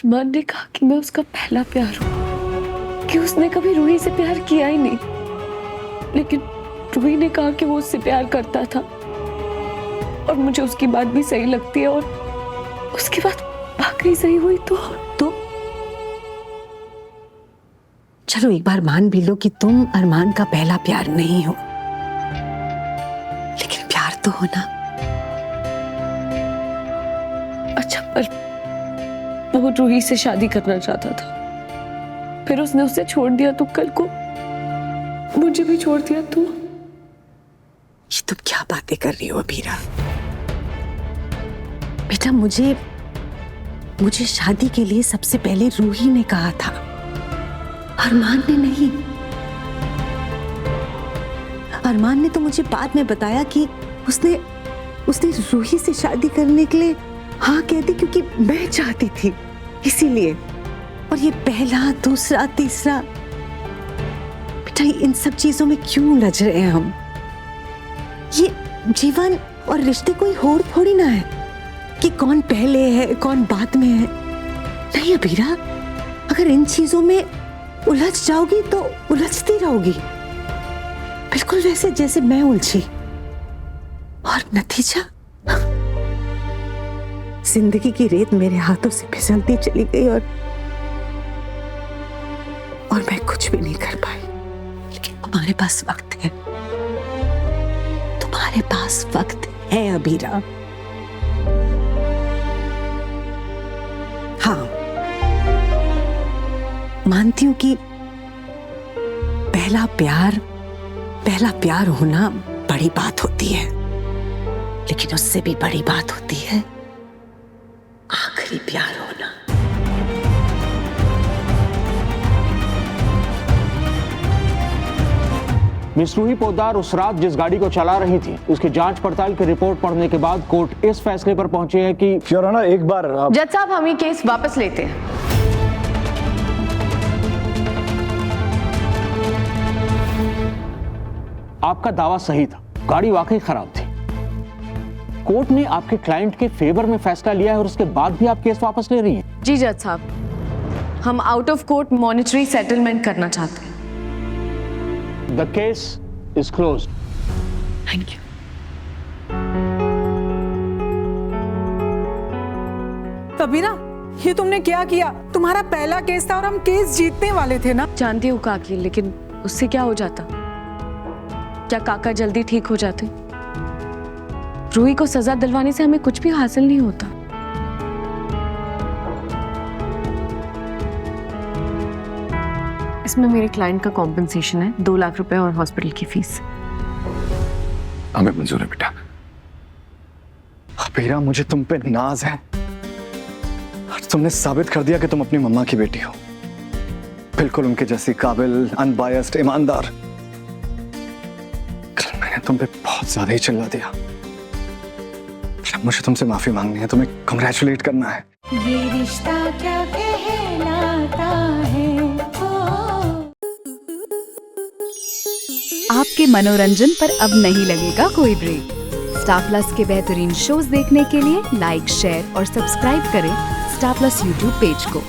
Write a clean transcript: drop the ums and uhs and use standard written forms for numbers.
अरमान ने कहा कि मैं उसका पहला प्यार हूँ, कि उसने कभी रूही से प्यार किया ही नहीं, लेकिन रूही ने कहा कि वो उससे प्यार करता था और मुझे उसकी बात भी सही लगती है। और उसके बाद वाकई सही हुई तो चलो एक बार मान भी लो कि तुम अरमान का पहला प्यार नहीं हो, लेकिन प्यार तो हो ना। अच्छा, पर वो रूही से शादी करना चाहता था, फिर उसने उसे छोड़ दिया, तो कल को मुझे भी छोड़ दिया। तो ये तुम क्या बातें कर रही हो अबीरा? बेटा, मुझे शादी के लिए सबसे पहले रूही ने कहा था, अरमान ने नहीं। अरमान ने तो मुझे बाद में बताया कि उसने रूही से शादी करने के लिए हाँ कह दी, क्योंकि मैं चाहती थी, इसीलिए। और ये पहला, दूसरा, तीसरा, बेटा इन सब चीजों में क्यों उलझ रहे हैं हम? ये जीवन और रिश्ते कोई होड़ थोड़ी ना है कि कौन पहले है कौन बाद में है। नहीं अबीरा, अगर इन चीजों में उलझ जाओगी तो उलझती रहोगी, बिल्कुल वैसे जैसे मैं उलझी। और नतीजा, जिंदगी की रेत मेरे हाथों से फिसलती चली गई और मैं कुछ भी नहीं कर पाई। लेकिन तुम्हारे पास वक्त है, तुम्हारे पास वक्त है अबीरा। हाँ, मानती हूं कि पहला प्यार होना बड़ी बात होती है, लेकिन उससे भी बड़ी बात होती है आखिरी प्यार होना। मिस रूही पोद्दार उस रात जिस गाड़ी को चला रही थी, उसकी जांच पड़ताल की रिपोर्ट पढ़ने के बाद कोर्ट इस फैसले पर पहुंचे है कि योर ऑनर, एक बार जज साहब, हम ये केस वापस लेते हैं। आपका दावा सही था, गाड़ी वाकई खराब थी। कोर्ट ने आपके क्लाइंट के फेवर में फैसला लिया है और उसके बाद भी आप केस वापस ले रही हैं। जी जज साहब, हम out of court monetary settlement करना चाहते हैं। The case is closed. Thank you. Abira, ये तुमने क्या किया? तुम्हारा पहला केस था और हम केस जीतने वाले थे ना। जानती हूँ काकी, लेकिन उससे क्या हो जाता? क्या काका जल्दी ठीक हो जाते? रूही को सजा दिलवाने से हमें कुछ भी हासिल नहीं होता। इसमें मेरे क्लाइंट का कॉम्पेंसेशन है, 2 लाख रुपए और हॉस्पिटल की फीस। हमें मंजूर है बेटा। अबीरा, मुझे तुम पे नाज है और तुमने साबित कर दिया कि तुम अपनी मम्मा की बेटी हो, बिल्कुल उनके जैसी काबिल, अनबायस्ड, ईमानदार। कल मैंने तुम पे बहुत ज्यादा ही चिल्ला दिया। मुझे तुमसे माफी मांगनी है, तुम्हें कंग्रेचुलेट करना है। ये रिश्ता क्या कहलाता है। आपके मनोरंजन पर अब नहीं लगेगा कोई ब्रेक। स्टार प्लस के बेहतरीन शोज देखने के लिए लाइक, शेयर और सब्सक्राइब करें स्टार प्लस यूट्यूब पेज को।